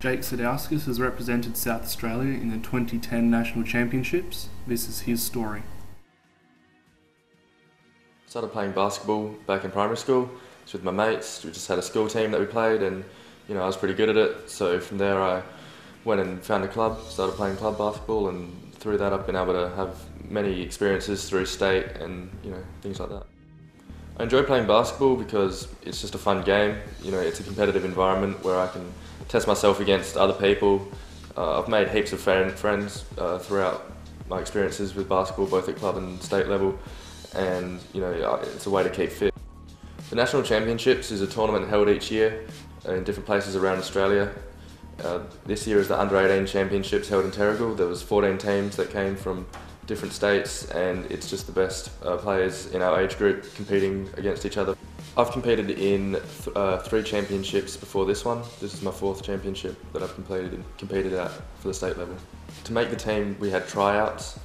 Jake Sadauskas has represented South Australia in the 2010 National Championships. This is his story. Started playing basketball back in primary school. It's with my mates. We just had a school team that we played, and I was pretty good at it. So from there I went and found a club, started playing club basketball, and through that I've been able to have many experiences through state and things like that. I enjoy playing basketball because it's just a fun game. It's a competitive environment where I can test myself against other people. I've made heaps of friends throughout my experiences with basketball, both at club and state level, and it's a way to keep fit. The National Championships is a tournament held each year in different places around Australia. This year is the Under-18 Championships held in Terrigal. There was 14 teams that came from different states, and it's just the best players in our age group competing against each other. I've competed in 3 championships before this one. This is my 4th championship that I've competed at for the state level. To make the team, we had tryouts,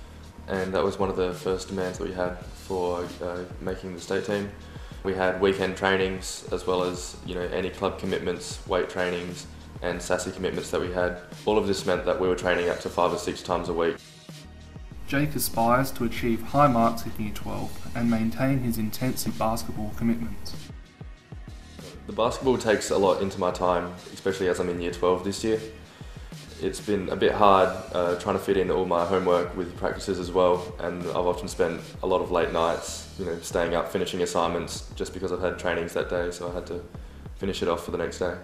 and that was one of the first demands that we had for making the state team. We had weekend trainings as well as any club commitments, weight trainings and SASI commitments that we had. All of this meant that we were training up to 5 or 6 times a week. Jake aspires to achieve high marks in Year 12 and maintain his intensive basketball commitments. The basketball takes a lot into my time, especially as I'm in Year 12 this year. It's been a bit hard trying to fit in all my homework with practices as well, and I've often spent a lot of late nights staying up finishing assignments just because I've had trainings that day, so I had to finish it off for the next day.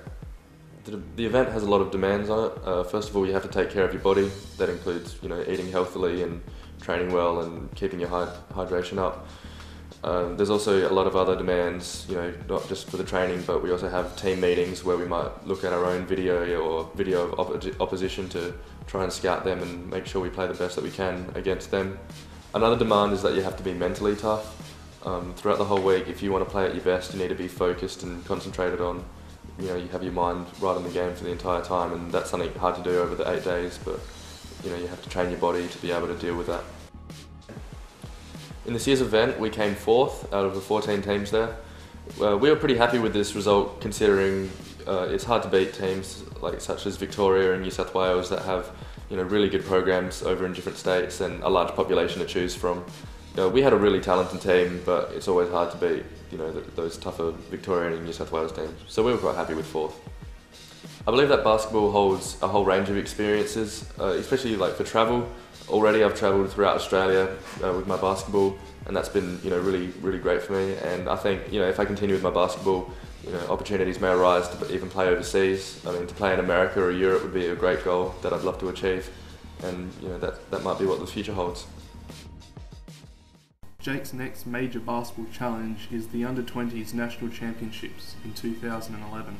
The event has a lot of demands on it. First of all, you have to take care of your body. That includes eating healthily and training well and keeping your hydration up. There's also a lot of other demands, not just for the training, but we also have team meetings where we might look at our own video or video of opposition to try and scout them and make sure we play the best that we can against them. Another demand is that you have to be mentally tough. Throughout the whole week, if you want to play at your best, you need to be focused and concentrated on, you have your mind right on the game for the entire time, and that's something hard to do over the 8 days, but you have to train your body to be able to deal with that. In this year's event, we came 4th out of the 14 teams there. We were pretty happy with this result, considering it's hard to beat teams such as Victoria and New South Wales that have really good programs over in different states and a large population to choose from. We had a really talented team, but it's always hard to beat those tougher Victorian and New South Wales teams. So we were quite happy with 4th. I believe that basketball holds a whole range of experiences, especially for travel. Already I've travelled throughout Australia with my basketball, and that's been really great for me. And I think if I continue with my basketball, opportunities may arise to even play overseas. I mean, to play in America or Europe would be a great goal that I'd love to achieve, and that might be what the future holds. Jake's next major basketball challenge is the Under-20s National Championships in 2011.